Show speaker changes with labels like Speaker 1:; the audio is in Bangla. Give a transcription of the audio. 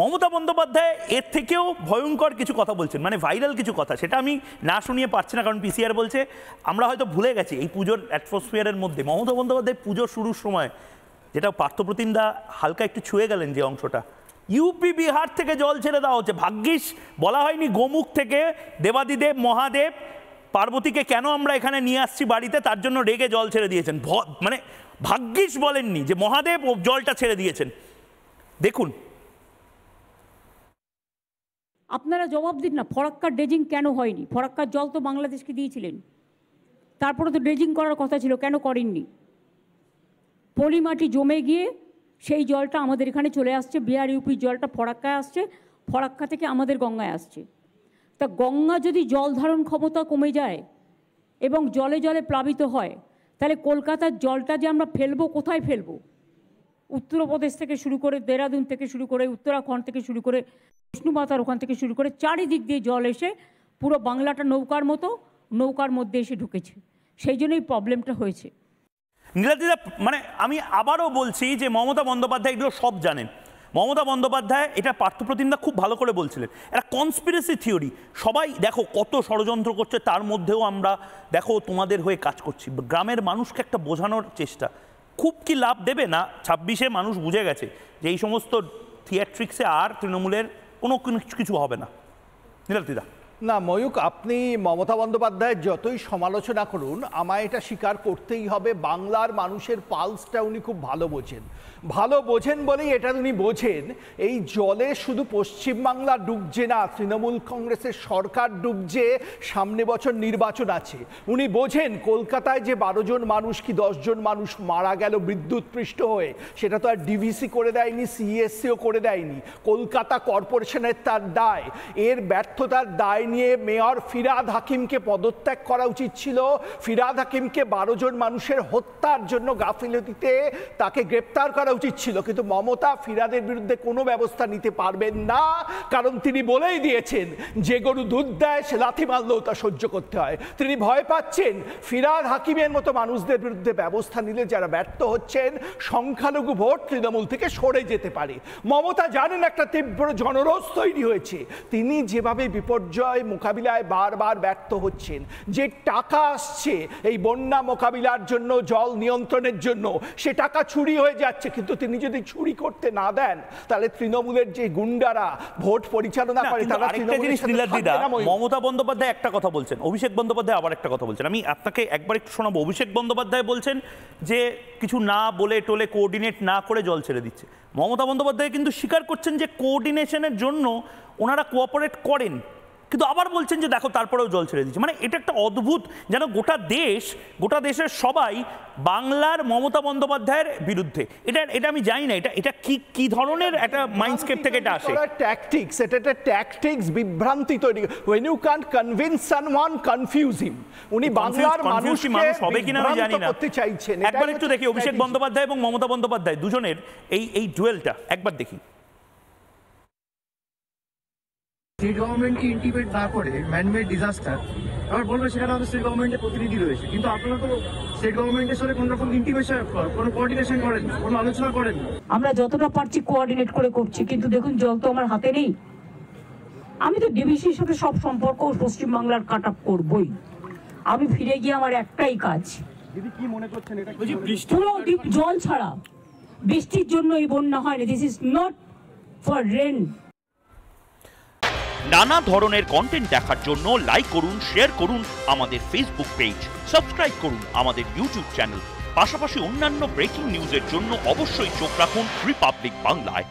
Speaker 1: মমতা বন্দ্যোপাধ্যায় এর থেকেও ভয়ঙ্কর কিছু কথা বলছেন, মানে ভাইরাল কিছু কথা, সেটা আমি না শুনিয়ে পারছি না, কারণ পিসিআর বলছে। আমরা হয়তো ভুলে গেছি এই পুজোর অ্যাটমসফিয়ারের মধ্যে মমতা বন্দ্যোপাধ্যায় পুজো শুরুর সময় যেটা পার্থপ্রতিম দা হালকা একটু ছুঁয়ে গেলেন, যে অংশটা ইউপি বিহার থেকে জল ছেড়ে দেওয়া হচ্ছে। ভাগ্যিস বলা হয়নি গোমুখ থেকে দেবাদিদেব মহাদেব পার্বতীকে কেন আমরা এখানে নিয়ে আসছি বাড়িতে, তার জন্য রেগে জল ছেড়ে দিয়েছেন। মানে ভাগ্যিস বলেননি যে মহাদেব জলটা ছেড়ে দিয়েছেন। দেখুন,
Speaker 2: আপনারা জবাব দিন না, ফরাক্কার ড্রেজিং কেন হয়নি? ফরাক্কার জল তো বাংলাদেশকে দিয়েছিলেন, তারপরে তো ড্রেজিং করার কথা ছিল, কেন করেননি? পলিমাটি জমে গিয়ে সেই জলটা আমাদের এখানে চলে আসছে, বিহার ইউপির জলটা ফরাক্কায় আসছে, ফরাক্কা থেকে আমাদের গঙ্গায় আসছে। তা গঙ্গা যদি জল ধারণ ক্ষমতা কমে যায় এবং জলে জলে প্লাবিত হয়, তাহলে কলকাতার জলটা যে আমরা ফেলবো, কোথায় ফেলবো? উত্তরপ্রদেশ থেকে শুরু করে, দেরাদুন থেকে শুরু করে, উত্তরাখণ্ড থেকে শুরু করে, বিষ্ণুমাতার ওখান থেকে শুরু করে, চারিদিক দিয়ে জল এসে পুরো বাংলাটা নৌকার মতো নৌকার মধ্যে এসে ঢুকেছে। সেই জন্যই প্রবলেমটা হয়েছে।
Speaker 1: নীলাদিদা, মানে আমি আবারও বলছি যে মমতা বন্দ্যোপাধ্যায় এগুলো সব জানেন। মমতা বন্দ্যোপাধ্যায় এটা পার্থপ্রতিমদা খুব ভালো করে বলছিলেন, একটা কনস্পিরেসি থিওরি। সবাই দেখো কত ষড়যন্ত্র করছে, তার মধ্যেও আমরা দেখো তোমাদের হয়ে কাজ করছি। গ্রামের মানুষকে একটা বোঝানোর চেষ্টা। খুব কি লাভ দেবে না? 26-এ মানুষ বুঝে গেছে যে এই সমস্ত থিয়েট্রিক্সে আর তৃণমূলের কোনো কিছু হবে না। নীলাদিদা,
Speaker 3: না ময়ূক, আপনি মমতা বন্দ্যোপাধ্যায়ের যতই সমালোচনা করুন, আমায় এটা স্বীকার করতেই হবে, বাংলার মানুষের পালসটা উনি খুব ভালো বোঝেন বলেই এটা উনি বোঝেন এই জলে শুধু পশ্চিমবাংলা ডুবছে না, তৃণমূল কংগ্রেসের সরকার ডুবছে, সামনে বছর নির্বাচন আছে। উনি বোঝেন কলকাতায় যে 12 জন মানুষ কি 10 জন মানুষ মারা গেল বিদ্যুৎপৃষ্ট হয়ে, সেটা তো আর ডিভিসি করে দেয়নি, সিএসসিও করে দেয়নি, কলকাতা কর্পোরেশনের তার দায়। এর ব্যর্থতার দায় নিয়ে মেয়র ফিরহাদ হাকিমকে পদত্যাগ করা উচিত ছিল। ফিরহাদ হাকিমকে 12 জন মানুষের হত্যার জন্য গাফিলতিতে তাকে গ্রেপ্তার করা উচিত ছিল, কিন্তু মমতা ফিরহাদের বিরুদ্ধে কোনো ব্যবস্থা নিতে পারবেন না, কারণ তিনি বলেই দিয়েছেন যে গরু দুধ দেয় সে লাথি মারলেও তা সহ্য করতে হয়। তিনি ভয় পাচ্ছেন ফিরহাদ হাকিমের মতো মানুষদের বিরুদ্ধে ব্যবস্থা নিলে যারা ব্যর্থ হচ্ছেন, সংখ্যালঘু ভোট তৃণমূল থেকে সরে যেতে পারে। মমতা জানেন একটা তীব্র জনরোষ তৈরি হয়েছে, তিনি যেভাবে বিপর্যয় মোকাবিলায় বারবার ব্যর্থ হচ্ছেন। যে টাকা আসছে এই বন্যা মোকাবিলার জন্য, জল নিয়ন্ত্রণের জন্য, সে টাকা চুরি হয়ে যাচ্ছে, কিন্তু তিনি যদি চুরি করতে না দেন তাহলে তৃণমূলের যে গুন্ডারা ভোট পরিচালনা করে তারা
Speaker 1: মমতা বন্দ্যোপাধ্যায় একটা কথা বলছেন, অভিষেক বন্দ্যোপাধ্যায় আবার একটা কথা বলছেন। আমি আপনাকে একবার একটু শোনাবো। অভিষেক বন্দ্যোপাধ্যায় বলছেন যে কিছু না বলে টোলে কোঅর্ডিনেট না করে জল ছেড়ে দিচ্ছে। মমতা বন্দ্যোপাধ্যায় কিন্তু স্বীকার করছেন যে কোঅর্ডিনেশনের জন্য ওনারা কোঅপারেট করেন, কিন্তু আবার বলছেন যে দেখো তারপরেও জল ছেড়ে দিচ্ছে। মানে এটা একটা অদ্ভুত, যেন গোটা দেশের সবাই বাংলার মমতা বন্দ্যোপাধ্যায়ের বিরুদ্ধে। এটা আমি জানি না এটা কি ধরনের একটা মাইন্ডস্কেপ থেকে এটা আসে।
Speaker 3: ট্যাকটিক্স, এটা একটা ট্যাকটিক্স, বিভ্রান্তি তৈরি। when you can't convince someone, confuse him। উনি বাংলার মানুষকে
Speaker 1: হবে কিনা আমি জানি না,
Speaker 3: করতে চাইছেন।
Speaker 1: একবার একটু দেখি অভিষেক বন্দ্যোপাধ্যায় এবং মমতা বন্দ্যোপাধ্যায় দুজনের এই ডুয়েলটা একবার দেখি।
Speaker 4: স্টেট গভর্নমেন্টকে ইন্টিগ্রেট না করে ম্যানমেড ডিজাস্টার, আবার বলবে সেখানে আমাদের স্টেট গভর্নমেন্টের প্রতিনিধি রয়েছে, কিন্তু আপনারা তো স্টেট গভর্নমেন্টের সাথে কোনো রকম ইন্টিগ্রেশন, কোনো কোঅর্ডিনেশন করেন, কোনো আলোচনা করেন।
Speaker 2: আমরা যতটা পারছি কোঅর্ডিনেট করে করছি, কিন্তু দেখুন জল তো আমার হাতে নেই। আমি তো ডিবিসির সাথে সব সম্পর্ক পশ্চিমবাংলার কাট আপ করবই। আমি ফিরে গিয়ে আমার একটাই কাজ,
Speaker 4: দিদি কি মনে করছেন এটা
Speaker 2: পুরো জল ছাড়া বৃষ্টির জন্য এই বন্যা হয়নি। This is not for rain.
Speaker 5: নানা ধরনের কন্টেন্ট দেখার জন্য লাইক করুন, শেয়ার করুন আমাদের ফেসবুক পেজ, সাবস্ক্রাইব করুন আমাদের ইউটিউব চ্যানেল। পাশাপাশি অন্যান্য ব্রেকিং নিউজের জন্য অবশ্যই চোখ রাখুন রিপাবলিক বাংলায়।